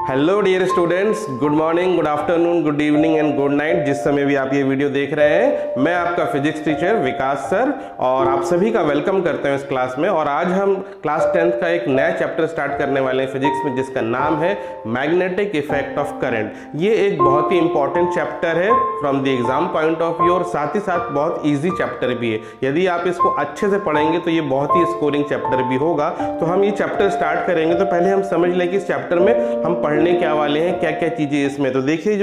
Hello dear students, good morning, good afternoon, good evening and good night. जिस समय भी आप ये वीडियो देख रहे हैं, मैं आपका फिजिक्स टीचर विकास सर और आप सभी का वेलकम करते हैं इस क्लास में। और आज हम क्लास 10th का एक नया चैप्टर स्टार्ट करने वाले हैं फिजिक्स में, जिसका नाम है मैग्नेटिक इफेक्ट ऑफ करंट। ये एक बहुत ही इंपॉर्टेंट चैप्टर है from the exam point of view और साथ ही साथ बहुत ईजी चैप्टर भी है। यदि आप इसको अच्छे से पढ़ेंगे तो ये बहुत ही स्कोरिंग चैप्टर भी होगा। तो हम ये चैप्टर स्टार्ट करेंगे तो पहले हम समझ लें कि इस चैप्टर में हम पढ़ने क्या वाले हैं, क्या क्या चीजें इसमें। तो देखिए,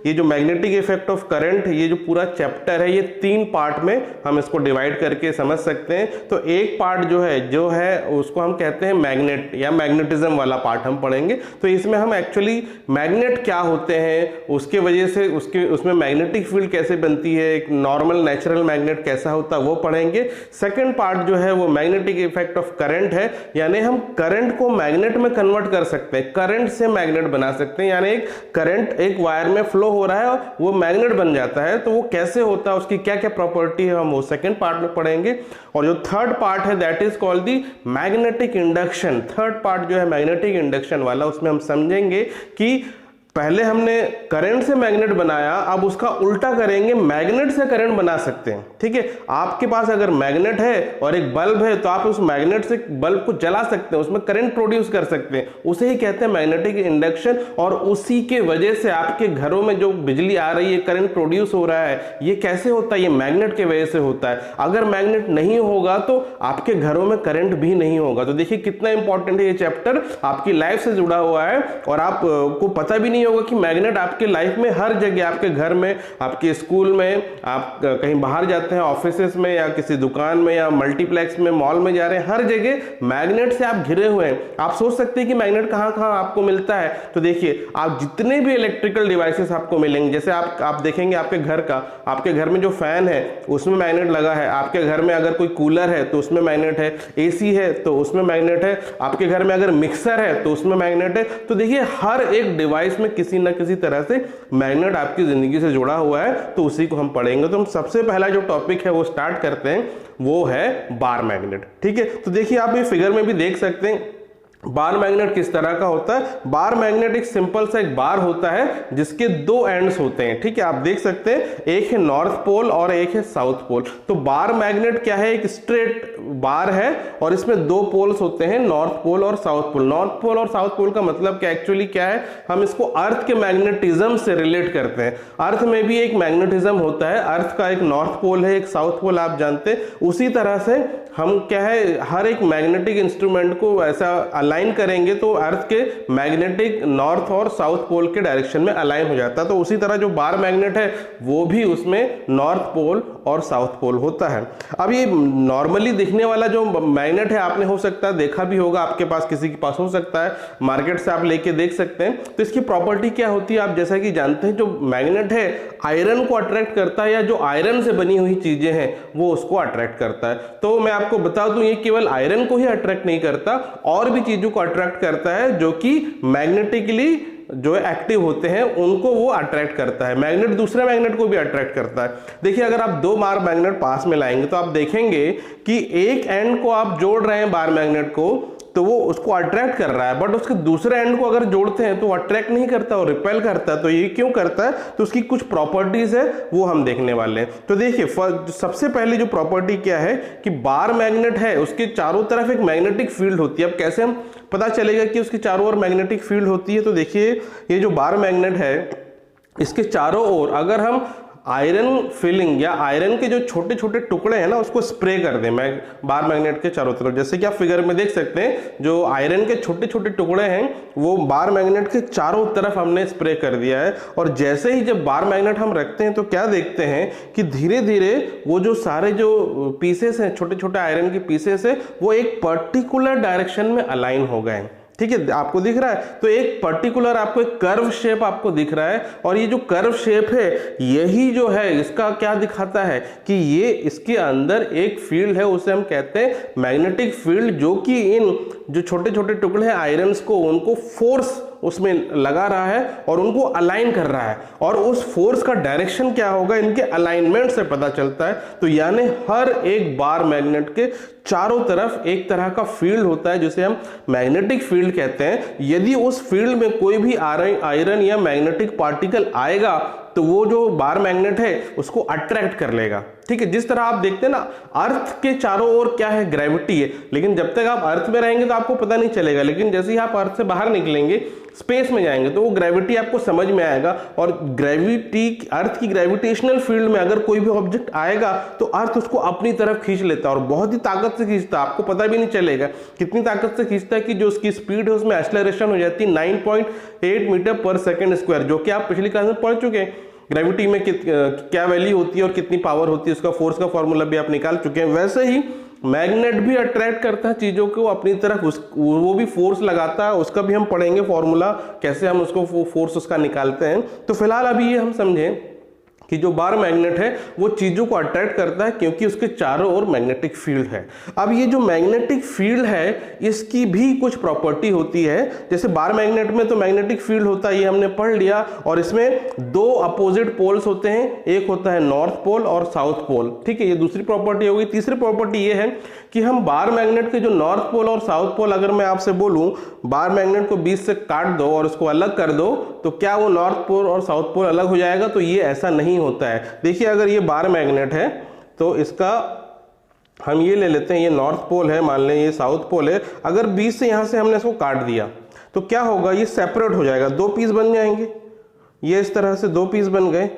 ये जो मैग्नेटिक इफेक्ट ऑफ करंट, ये जो पूरा चैप्टर है, ये 3 पार्ट में हम इसको डिवाइड करके समझ सकते हैं। तो एक पार्ट जो है उसको हम कहते हैं मैग्नेट या मैग्नेटिज्म वाला पार्ट हम पढ़ेंगे। तो इसमें हम एक्चुअली मैग्नेट क्या होते हैं, उसके वजह से उसमें मैग्नेटिक फील्ड कैसे बनती है, एक नॉर्मल नेचुरल मैग्नेट कैसा होता है वो पढ़ेंगे। सेकेंड पार्ट जो है वो मैग्नेटिक इफेक्ट ऑफ करंट है, यानी हम करंट को मैग्नेट में कन्वर्ट कर सकते हैं, करंट से मैग्नेट बना सकते हैं। यानी एक करंट एक वायर में फ्लो हो रहा है और वो मैग्नेट बन जाता है। तो वो कैसे होता है, उसकी क्या क्या प्रॉपर्टी है, हम वो सेकंड पार्ट में पढ़ेंगे। और जो थर्ड पार्ट है that is called the magnetic induction. Third part जो है मैग्नेटिक इंडक्शन वाला, उसमें हम समझेंगे कि पहले हमने करंट से मैग्नेट बनाया, अब उसका उल्टा करेंगे, मैग्नेट से करंट बना सकते हैं। ठीक है, आपके पास अगर मैग्नेट है और एक बल्ब है तो आप उस मैग्नेट से बल्ब को जला सकते हैं, उसमें करंट प्रोड्यूस कर सकते हैं, उसे ही कहते हैं मैग्नेटिक इंडक्शन। और उसी के वजह से आपके घरों में जो बिजली आ रही है, करंट प्रोड्यूस हो रहा है, ये कैसे होता है, ये मैग्नेट की वजह से होता है। अगर मैग्नेट नहीं होगा तो आपके घरों में करंट भी नहीं होगा। तो देखिए कितना इंपॉर्टेंट है ये चैप्टर, आपकी लाइफ से जुड़ा हुआ है और आपको पता भी नहीं होगा कि मैग्नेट आपके लाइफ में हर जगह, आपके घर में, आपके स्कूल में, आप कहीं बाहर जाते हैं ऑफिसेस में या किसी दुकान में या मल्टीप्लेक्स में, मॉल में जा रहे हैं, हर जगह मैग्नेट से आप घिरे हुए हैं। आप सोच सकते हैं कि मैग्नेट कहां कहां आपको मिलता है। तो देखिए, आप जितने भी इलेक्ट्रिकल डिवाइसेस आपको मिलेंगे, जैसे आप देखेंगे आपके घर का, आपके घर में जो फैन है उसमें मैग्नेट लगा है, आपके घर में अगर कोई कूलर है तो उसमें मैग्नेट है, एसी है तो उसमें मैग्नेट है, आपके घर में अगर मिक्सर है तो उसमें मैग्नेट है। तो देखिए हर एक डिवाइस में किसी न किसी तरह से मैग्नेट आपकी जिंदगी से जुड़ा हुआ है। तो उसी को हम पढ़ेंगे। तो हम सबसे पहला जो टॉपिक है वो स्टार्ट करते हैं, वो है बार मैग्नेट। ठीक है, तो देखिए आप ये फिगर में भी देख सकते हैं बार मैग्नेट किस तरह का होता है। बार मैग्नेट एक सिंपल सा एक बार होता है जिसके 2 एंड्स होते हैं। ठीक है, आप देख सकते हैं, एक है नॉर्थ पोल और एक है साउथ पोल। तो बार मैग्नेट क्या है, एक स्ट्रेट बार है और इसमें 2 पोल्स होते हैं, नॉर्थ पोल और साउथ पोल। नॉर्थ पोल और साउथ पोल का मतलब क्या एक्चुअली क्या है, हम इसको अर्थ के मैग्नेटिज्म से रिलेट करते हैं। अर्थ में भी एक मैग्नेटिज्म होता है, अर्थ का एक नॉर्थ पोल है, एक साउथ पोल, आप जानते हैं। उसी तरह से हम क्या है, हर एक मैग्नेटिक इंस्ट्रूमेंट को ऐसा अलाइन करेंगे तो अर्थ के मैग्नेटिक नॉर्थ और साउथ पोल के डायरेक्शन में अलाइन हो जाता है। तो उसी तरह जो बार मैग्नेट है वो भी उसमें नॉर्थ पोल और साउथ पोल होता है। अब ये नॉर्मली दिखने वाला जो मैग्नेट है, आपने हो सकता है देखा भी होगा, आपके पास किसी के पास हो सकता है, मार्केट से आप लेके देख सकते हैं। तो इसकी प्रॉपर्टी क्या होती है, आप जैसा कि जानते हैं, जो मैग्नेट है आयरन को अट्रैक्ट करता है, या जो आयरन से बनी हुई चीजें हैं वो उसको अट्रैक्ट करता है। तो मैं आपको बता दूं, ये केवल आयरन को ही अट्रैक्ट नहीं करता, और भी चीजों को अट्रैक्ट करता है जो कि मैग्नेटिकली जो एक्टिव होते हैं उनको वो अट्रैक्ट करता है। मैग्नेट दूसरे मैग्नेट को भी अट्रैक्ट करता है। देखिए, अगर आप 2 बार मैग्नेट पास में लाएंगे तो आप देखेंगे कि एक एंड को आप जोड़ रहे हैं बार मैग्नेट को, तो वो उसको अट्रैक्ट कर रहा है, बट उसके दूसरे एंड को अगर जोड़ते हैं तो वो अट्रैक्ट नहीं करता, वो रिपेल करता है। तो ये क्यों करता है, तो उसकी कुछ प्रॉपर्टीज है वो हम देखने वाले हैं। तो देखिए, सबसे पहले जो प्रॉपर्टी क्या है कि बार मैग्नेट है उसके चारों तरफ एक मैग्नेटिक फील्ड होती है। अब कैसे हम पता चलेगा कि उसके चारों ओर मैग्नेटिक फील्ड होती है, तो देखिए ये जो बार मैग्नेट है इसके चारों ओर अगर हम आयरन फिलिंग या आयरन के जो छोटे छोटे टुकड़े हैं ना उसको स्प्रे कर दें बार मैग्नेट के चारों तरफ, जैसे कि आप फिगर में देख सकते हैं, जो आयरन के छोटे छोटे टुकड़े हैं वो बार मैग्नेट के चारों तरफ हमने स्प्रे कर दिया है। और जैसे ही जब बार मैग्नेट हम रखते हैं तो क्या देखते हैं कि धीरे धीरे वो जो सारे जो पीसेस हैं, छोटे छोटे आयरन के पीसेस है, वो एक पर्टिकुलर डायरेक्शन में अलाइन हो गए। ठीक है, आपको दिख रहा है, तो एक पर्टिकुलर आपको एक कर्व शेप आपको दिख रहा है। और ये जो कर्व शेप है यही जो है इसका क्या दिखाता है कि ये इसके अंदर एक फील्ड है, उसे हम कहते हैं मैग्नेटिक फील्ड, जो कि इन जो छोटे छोटे टुकड़े हैं आयरन्स को, उनको फोर्स उसमें लगा रहा है और उनको अलाइन कर रहा है, और उस फोर्स का डायरेक्शन क्या होगा इनके अलाइनमेंट से पता चलता है। तो यानी हर एक बार मैग्नेट के चारों तरफ एक तरह का फील्ड होता है जिसे हम मैग्नेटिक फील्ड कहते हैं। यदि उस फील्ड में कोई भी आयरन या मैग्नेटिक पार्टिकल आएगा तो वो जो बार मैग्नेट है उसको अट्रैक्ट कर लेगा। ठीक है, जिस तरह आप देखते हैं ना अर्थ के चारों ओर क्या है, ग्रेविटी है, लेकिन जब तक आप अर्थ में रहेंगे तो आपको पता नहीं चलेगा, लेकिन जैसे ही आप अर्थ से बाहर निकलेंगे, स्पेस में जाएंगे, तो वो ग्रेविटी आपको समझ में आएगा। और ग्रेविटी, अर्थ की ग्रेविटेशनल फील्ड में अगर कोई भी ऑब्जेक्ट आएगा तो अर्थ उसको अपनी तरफ खींच लेता है, और बहुत ही ताकत से खींचता है, आपको पता भी नहीं चलेगा कितनी ताकत से खींचता है कि जो उसकी स्पीड है उसमें एक्सेलरेशन हो जाती है 9.8 मीटर पर सेकेंड स्क्वायर, जो कि आप पिछली क्लास में पढ़ चुके हैं। ग्रेविटी में क्या वैल्यू होती है और कितनी पावर होती है, उसका फोर्स का फॉर्मूला भी आप निकाल चुके हैं। वैसे ही मैग्नेट भी अट्रैक्ट करता है चीजों को अपनी तरफ, वो भी फोर्स लगाता है, उसका भी हम पढ़ेंगे फॉर्मूला, कैसे हम उसको फोर्स उसका निकालते हैं। तो फिलहाल अभी ये हम समझें कि जो बार मैग्नेट है वो चीजों को अट्रैक्ट करता है क्योंकि उसके चारों ओर मैग्नेटिक फील्ड है। अब ये जो मैग्नेटिक फील्ड है इसकी भी कुछ प्रॉपर्टी होती है। जैसे बार मैग्नेट में तो मैग्नेटिक फील्ड होता है, ये हमने पढ़ लिया, और इसमें दो अपोजिट पोल्स होते हैं, एक होता है नॉर्थ पोल और साउथ पोल। ठीक है, ये दूसरी प्रॉपर्टी होगी। तीसरी प्रॉपर्टी ये है कि हम बार मैग्नेट के जो नॉर्थ पोल और साउथ पोल, अगर मैं आपसे बोलूं बार मैग्नेट को बीच से काट दो और उसको अलग कर दो, तो क्या वो नॉर्थ पोल और साउथ पोल अलग हो जाएगा? तो ये ऐसा नहीं होता है। देखिए, अगर ये बार मैग्नेट है तो इसका हम ये ले लेते हैं, ये नॉर्थ पोल है, मान लें ये साउथ पोल है। अगर बीच से यहां से हमने इसको काट दिया तो क्या होगा, ये सेपरेट हो जाएगा, दो पीस बन जाएंगे, ये इस तरह से दो पीस बन गए।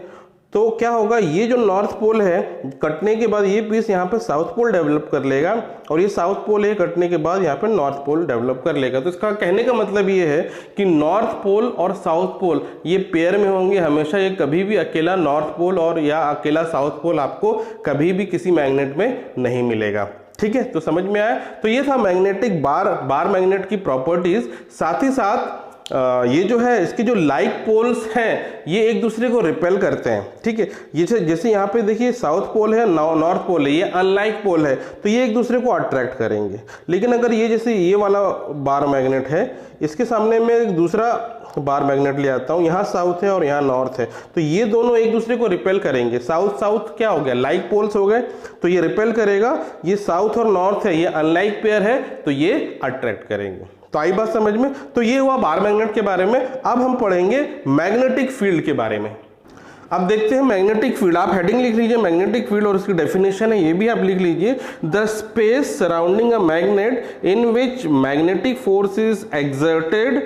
तो क्या होगा, ये जो नॉर्थ पोल है कटने के बाद ये पीस यहाँ पे साउथ पोल डेवलप कर लेगा, और ये साउथ पोल है कटने के बाद यहाँ पे नॉर्थ पोल डेवलप कर लेगा। तो इसका कहने का मतलब ये है कि नॉर्थ पोल और साउथ पोल ये पेयर में होंगे हमेशा, ये कभी भी अकेला नॉर्थ पोल और या अकेला साउथ पोल आपको कभी भी किसी मैग्नेट में नहीं मिलेगा। ठीक है, तो समझ में आया। तो ये था मैग्नेटिक बार मैग्नेट की प्रॉपर्टीज। साथ ही साथ ये जो है इसके जो लाइक पोल्स हैं ये एक दूसरे को रिपेल करते हैं। ठीक है, ये जैसे यहाँ पे देखिए साउथ पोल है, नॉर्थ पोल है, ये अनलाइक पोल है, तो ये एक दूसरे को अट्रैक्ट करेंगे। लेकिन अगर ये जैसे ये वाला बार मैग्नेट है, इसके सामने में एक दूसरा बार मैग्नेट ले आता हूँ, यहाँ साउथ है और यहाँ नॉर्थ है, तो ये दोनों एक दूसरे को रिपेल करेंगे। साउथ क्या हो गया, लाइक पोल्स हो गए, तो ये रिपेल करेगा। ये साउथ और नॉर्थ है, ये अनलाइक पेयर है, तो ये अट्रैक्ट करेंगे। तो आई बात समझ में। तो ये हुआ बार मैग्नेट के बारे में। अब हम पढ़ेंगे मैग्नेटिक फील्ड के बारे में। अब देखते हैं मैग्नेटिक फील्ड। आप हेडिंग लिख लीजिए मैग्नेटिक फील्ड, और उसकी डेफिनेशन है ये भी आप लिख लीजिए, the space surrounding a magnet in which magnetic force is exerted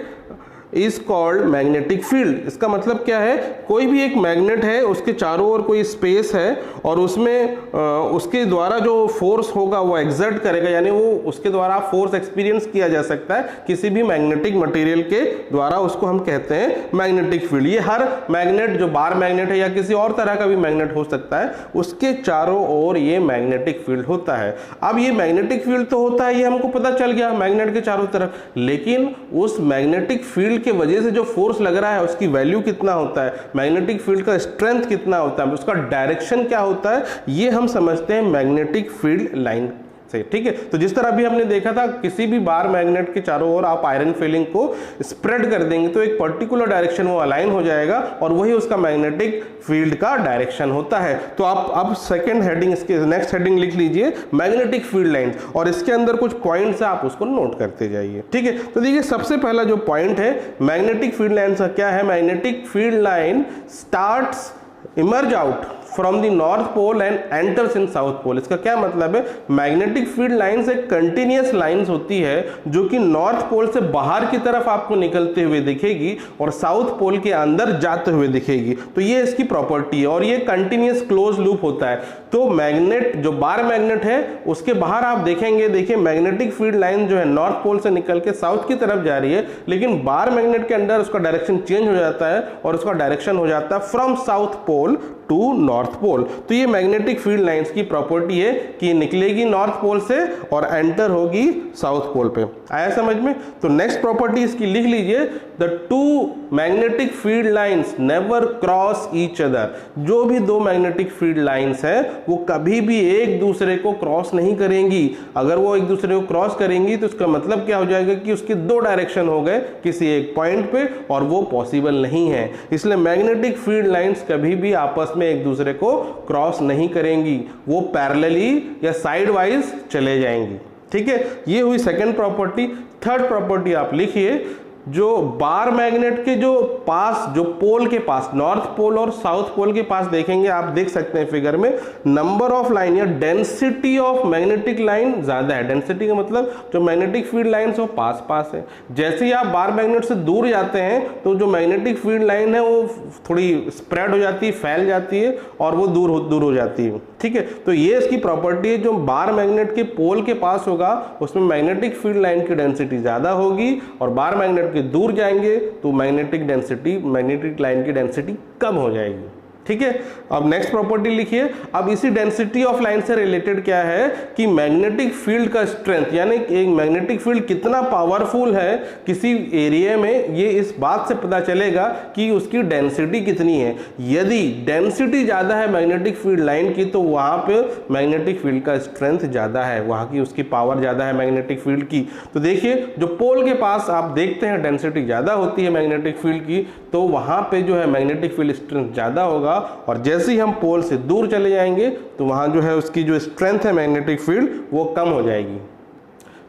is called magnetic field. इसका मतलब क्या है, कोई भी एक मैग्नेट है, उसके चारों ओर कोई स्पेस है और उसमें उसके द्वारा जो फोर्स होगा वो एक्सर्ट करेगा, यानी वो उसके द्वारा फोर्स एक्सपीरियंस किया जा सकता है किसी भी मैग्नेटिक मटेरियल के द्वारा, उसको हम कहते हैं मैग्नेटिक फील्ड। ये हर मैग्नेट जो बार मैग्नेट है या किसी और तरह का भी मैग्नेट हो सकता है, उसके चारों ओर ये मैग्नेटिक फील्ड होता है। अब ये मैग्नेटिक फील्ड तो होता है, ये हमको पता चल गया मैग्नेट के चारों तरफ, लेकिन उस मैग्नेटिक फील्ड के वजह से जो फोर्स लग रहा है उसकी वैल्यू कितना होता है, मैग्नेटिक फील्ड का स्ट्रेंथ कितना होता है, उसका डायरेक्शन क्या होता है, ये हम समझते हैं मैग्नेटिक फील्ड लाइन से। ठीक है, तो जिस तरह अभी हमने देखा था किसी भी बार मैग्नेट के चारों ओर आप आयरन फिलिंग को स्प्रेड कर देंगे तो एक पर्टिकुलर डायरेक्शन वो अलाइन हो जाएगा, और वही उसका मैग्नेटिक फील्ड का डायरेक्शन होता है। तो आप अब सेकंड हेडिंग, इसके नेक्स्ट हेडिंग लिख लीजिए मैग्नेटिक फील्ड लाइन, और इसके अंदर कुछ पॉइंट्स है आप उसको नोट करते जाइए। ठीक है, तो देखिए सबसे पहला जो पॉइंट है मैग्नेटिक फील्ड लाइन का क्या है, magnetic field line starts emerge out from the north pole and enters in south pole. इसका क्या मतलब है, मैग्नेटिक फील्ड लाइंस एक कंटिन्यूअस लाइंस होती है जो कि नॉर्थ पोल से बाहर की तरफ आपको निकलते हुए दिखेगी और साउथ पोल के अंदर जाते हुए दिखेगी। तो ये इसकी प्रॉपर्टी है, और ये कंटिन्यूअस क्लोज लूप होता है। तो मैग्नेट जो बार मैग्नेट है उसके बाहर आप देखेंगे, देखिए मैग्नेटिक फील्ड लाइन जो है नॉर्थ पोल से निकल के साउथ की तरफ जा रही है, लेकिन बार मैग्नेट के अंदर उसका डायरेक्शन चेंज हो जाता है और उसका डायरेक्शन हो जाता है from south pole to north pole. तो ये मैग्नेटिक फील्ड लाइंस की प्रॉपर्टी है कि निकलेगी नॉर्थ पोल से और एंटर होगी साउथ पोल पे। आया समझ में? तो नेक्स्ट प्रॉपर्टी इसकी लिख लीजिए, the two magnetic field lines never cross each other. जो भी दो मैग्नेटिक फील्ड लाइंस है वो कभी भी एक दूसरे को क्रॉस नहीं करेंगी। अगर वो एक दूसरे को क्रॉस करेंगी तो उसका मतलब क्या हो जाएगा कि उसके दो डायरेक्शन हो गए किसी एक पॉइंट पे, और वो पॉसिबल नहीं है। इसलिए मैग्नेटिक फील्ड लाइंस कभी भी आपस में एक दूसरे को क्रॉस नहीं करेंगी, वो पैरेलली या साइड वाइज चले जाएंगी। ठीक है, ये हुई सेकेंड प्रॉपर्टी। थर्ड प्रॉपर्टी आप लिखिए, जो बार मैग्नेट के जो पास, जो पोल के पास, नॉर्थ पोल और साउथ पोल के पास देखेंगे, आप देख सकते हैं फिगर में, नंबर ऑफ लाइन या डेंसिटी ऑफ मैग्नेटिक लाइन ज्यादा है। डेंसिटी का मतलब जो मैग्नेटिक फील्ड लाइंस वो पास पास है। जैसे ही आप बार मैग्नेट से दूर जाते हैं तो जो मैग्नेटिक फील्ड लाइन है वो थोड़ी स्प्रेड हो जाती है, फैल जाती है और वो दूर हो जाती है। ठीक है, तो ये इसकी प्रॉपर्टी है। जो बार मैग्नेट के पोल के पास होगा उसमें मैग्नेटिक फील्ड लाइन की डेंसिटी ज्यादा होगी, और बार मैग्नेट के दूर जाएंगे तो मैग्नेटिक लाइन की डेंसिटी कम हो जाएगी। ठीक है, अब नेक्स्ट प्रॉपर्टी लिखिए। अब इसी डेंसिटी ऑफ लाइन से रिलेटेड क्या है कि मैग्नेटिक फील्ड का स्ट्रेंथ, यानी एक मैग्नेटिक फील्ड कितना पावरफुल है किसी एरिया में, ये इस बात से पता चलेगा कि उसकी डेंसिटी कितनी है। यदि डेंसिटी ज्यादा है मैग्नेटिक फील्ड लाइन की तो वहां पे मैग्नेटिक फील्ड का स्ट्रेंथ ज्यादा है, वहां की उसकी पावर ज्यादा है मैग्नेटिक फील्ड की। तो देखिए, जो पोल के पास आप देखते हैं डेंसिटी ज्यादा होती है मैग्नेटिक फील्ड की, तो वहां पे जो है मैग्नेटिक फील्ड स्ट्रेंथ ज्यादा होगा, और जैसे ही हम पोल से दूर चले जाएंगे तो वहां जो है उसकी जो स्ट्रेंथ है मैग्नेटिक फील्ड वो कम हो जाएगी।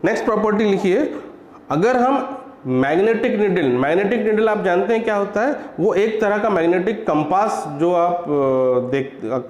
नेक्स्ट प्रॉपर्टी लिखिए, अगर हम मैग्नेटिक निडल आप जानते हैं क्या होता है? वो एक तरह का मैग्नेटिक कंपास, जो आप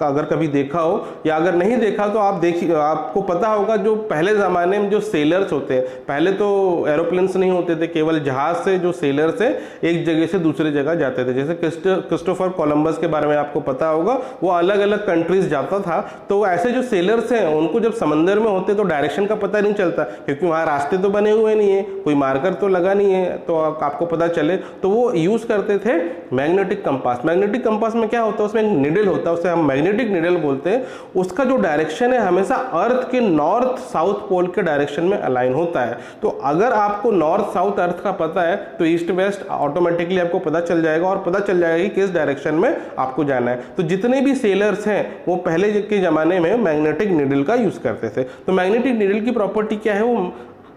अगर कभी देखा हो या अगर नहीं देखा तो आप देखिए, आपको पता होगा जो पहले ज़माने में जो सेलर्स होते हैं, पहले तो एरोप्लेन्स नहीं होते थे, केवल जहाज से जो सेलर्स है एक जगह से दूसरी जगह जाते थे। जैसे क्रिस्टोफर कोलंबस के बारे में आपको पता होगा, वो अलग अलग कंट्रीज जाता था। तो ऐसे जो सेलर्स हैं उनको जब समंदर में होते तो डायरेक्शन का पता नहीं चलता, क्योंकि वहाँ रास्ते तो बने हुए नहीं है, कोई मार्कर तो लगा है तो आपको पता चले, तो वो यूज करते थे मैग्नेटिक कंपास। मैग्नेटिक कंपास में क्या होता है, उसमें एक निडल होता है, उसे हम मैग्नेटिक निडल बोलते हैं। उसका जो डायरेक्शन है हमेशा अर्थ के नॉर्थ साउथ पोल के डायरेक्शन में अलाइन होता है। तो अगर आपको नॉर्थ साउथ अर्थ का पता है तो ईस्ट वेस्ट ऑटोमेटिकली आपको पता चल जाएगा, और पता चल जाएगा कि किस डायरेक्शन में आपको जाना है। तो जितने भी सेलर्स हैं वो पहले के जमाने में मैग्नेटिक निडल का यूज करते थे। तो मैग्नेटिक निडल की प्रॉपर्टी क्या है, वो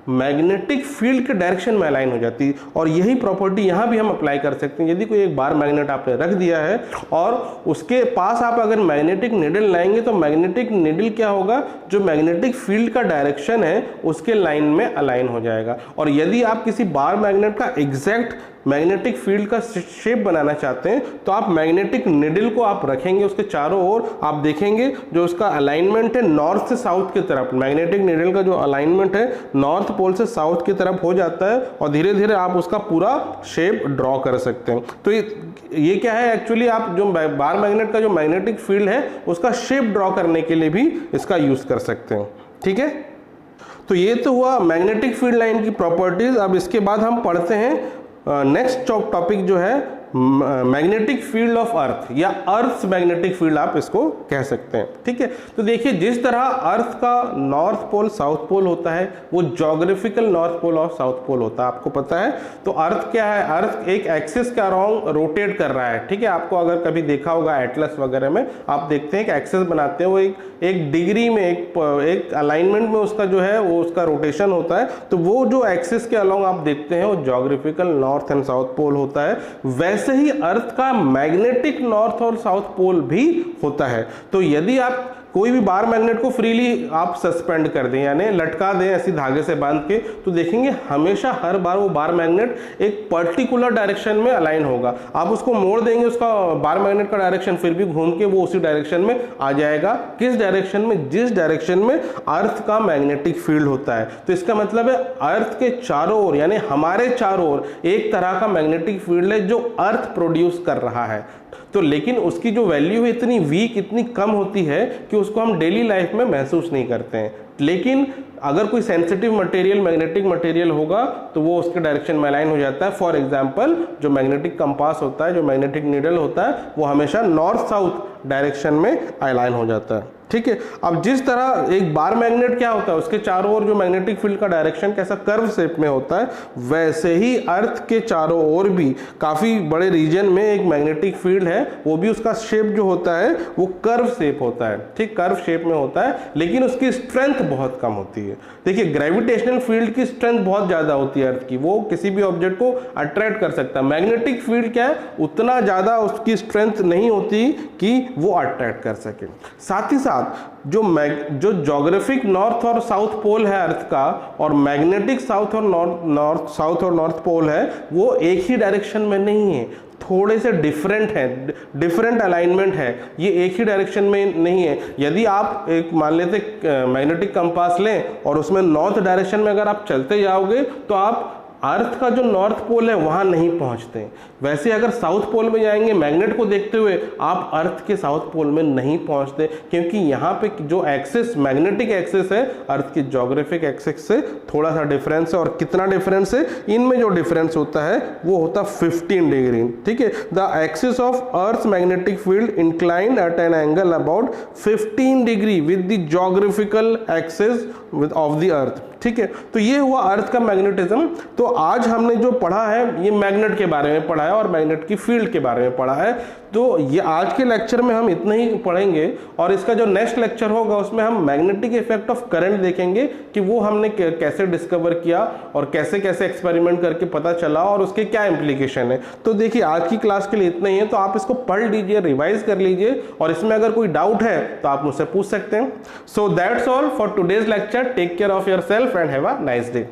मैग्नेटिक फील्ड के डायरेक्शन में अलाइन हो जाती है, और यही प्रॉपर्टी यहाँ भी हम अप्लाई कर सकते हैं। यदि कोई एक बार मैग्नेट आपने रख दिया है और उसके पास आप अगर मैग्नेटिक निडल लाएंगे तो मैग्नेटिक निडल क्या होगा, जो मैग्नेटिक फील्ड का डायरेक्शन है उसके लाइन में अलाइन हो जाएगा। और यदि आप किसी बार मैग्नेट का एग्जैक्ट मैग्नेटिक फील्ड का शेप बनाना चाहते हैं तो आप मैग्नेटिक निडल को आप रखेंगे, उसके चारों ओर आप देखेंगे जो उसका अलाइनमेंट है नॉर्थ से साउथ की तरफ, मैग्नेटिक निडल का जो अलाइनमेंट है नॉर्थ पोल से साउथ की तरफ हो जाता है, और धीरे धीरे आप उसका पूरा शेप ड्रॉ कर सकते हैं। तो ये क्या है, एक्चुअली आप जो बार मैग्नेट का जो मैग्नेटिक फील्ड है उसका शेप ड्रॉ करने के लिए भी इसका यूज कर सकते हैं। ठीक है, तो ये तो हुआ मैग्नेटिक फील्ड लाइन की प्रॉपर्टीज। अब इसके बाद हम पढ़ते हैं नेक्स्ट टॉपिक जो है मैग्नेटिक फील्ड ऑफ अर्थ, या अर्थ मैग्नेटिक फील्ड आप इसको कह सकते हैं। ठीक है, तो देखिए, जिस तरह अर्थ का नॉर्थ पोल साउथ पोल होता है वो ज्योग्राफिकल नॉर्थ पोल और साउथ पोल होता है, आपको पता है। तो अर्थ क्या है, अर्थ एक एक्सिस के अराउंड रोटेट कर रहा है। ठीक है, आपको अगर कभी देखा होगा एटलस वगैरह में आप देखते हैं कि एक्सिस बनाते हैं, वो एक डिग्री में एक अलाइनमेंट में उसका जो है वो उसका रोटेशन होता है। तो वो जो एक्सिस के अलाउंग आप देखते हैं वो geographical north and south pole होता है। वैसे ही अर्थ का मैग्नेटिक नॉर्थ और साउथ पोल भी होता है। तो यदि आप कोई भी बार मैग्नेट को फ्रीली आप सस्पेंड कर दें, यानी लटका दें ऐसी धागे से बांध के, तो देखेंगे हमेशा हर बार वो बार मैग्नेट एक पर्टिकुलर डायरेक्शन में अलाइन होगा। आप उसको मोड़ देंगे, उसका बार मैग्नेट का डायरेक्शन फिर भी घूम के वो उसी डायरेक्शन में आ जाएगा। किस डायरेक्शन में, जिस डायरेक्शन में अर्थ का मैग्नेटिक फील्ड होता है। तो इसका मतलब है अर्थ के चारों ओर, यानी हमारे चारों ओर एक तरह का मैग्नेटिक फील्ड है जो अर्थ प्रोड्यूस कर रहा है। तो लेकिन उसकी जो वैल्यू है इतनी वीक, इतनी कम होती है कि उसको हम डेली लाइफ में महसूस नहीं करते हैं। लेकिन अगर कोई सेंसिटिव मटेरियल मैग्नेटिक मटेरियल होगा तो वो उसके डायरेक्शन में अलाइन हो जाता है। फॉर एग्जांपल जो मैग्नेटिक कंपास होता है, जो मैग्नेटिक नीडल होता है, वो हमेशा नॉर्थ साउथ डायरेक्शन में अलाइन हो जाता है। ठीक है। अब जिस तरह एक बार मैग्नेट क्या होता है, उसके चारों ओर जो मैग्नेटिक फील्ड का डायरेक्शन कैसा कर्व शेप में होता है, वैसे ही अर्थ के चारों ओर भी काफी बड़े रीजन में एक मैग्नेटिक फील्ड है, वो भी उसका शेप जो होता है वो कर्व शेप होता है। ठीक, कर्व शेप में होता है, लेकिन उसकी स्ट्रेंथ बहुत कम होती है। देखिए ग्रेविटेशनल फील्ड की स्ट्रेंथ बहुत ज्यादा होती है अर्थ की, वो किसी भी ऑब्जेक्ट को अट्रैक्ट कर सकता है। मैग्नेटिक फील्ड क्या है, उतना ज्यादा उसकी स्ट्रेंथ नहीं होती कि वो अट्रैक्ट कर सके। साथ ही जो ज्योग्राफिक नॉर्थ और साउथ पोल है अर्थ का, और मैग्नेटिक साउथ और नॉर्थ पोल है, वो एक ही डायरेक्शन में नहीं है, थोड़े से डिफरेंट है, डिफरेंट अलाइनमेंट है, ये एक ही डायरेक्शन में नहीं है। यदि आप एक मान लेते मैग्नेटिक कंपास लें और उसमें नॉर्थ डायरेक्शन में अगर आप चलते जाओगे तो आप अर्थ का जो नॉर्थ पोल है वहां नहीं पहुंचते। वैसे अगर साउथ पोल में जाएंगे मैग्नेट को देखते हुए, आप अर्थ के साउथ पोल में नहीं पहुंचते, क्योंकि यहाँ पे जो एक्सिस मैग्नेटिक एक्सिस है अर्थ की ज्योग्राफिक एक्सिस से थोड़ा सा डिफरेंस है। और कितना डिफरेंस है, इनमें जो डिफरेंस होता है वो होता 15 डिग्री। ठीक है। The axis of earth magnetic field inclined at an angle about 15 degree with the geographical axis of the earth. ठीक है। तो ये हुआ अर्थ का मैग्नेटिज्म। तो आज हमने जो पढ़ा है ये मैग्नेट के बारे में पढ़ा है और मैग्नेट की फील्ड के बारे में पढ़ा है। तो ये आज के लेक्चर में हम इतना ही पढ़ेंगे, और इसका जो नेक्स्ट लेक्चर होगा उसमें हम मैग्नेटिक इफेक्ट ऑफ करंट देखेंगे कि वो हमने कैसे डिस्कवर किया और कैसे कैसे एक्सपेरिमेंट करके पता चला और उसके क्या इंप्लीकेशन है। तो देखिए आज की क्लास के लिए इतना ही है, तो आप इसको पढ़ लीजिए, रिवाइज कर लीजिए, और इसमें अगर कोई डाउट है तो आप मुझसे पूछ सकते हैं। So that's all for today's lecture. Take care of yourself and have a nice day.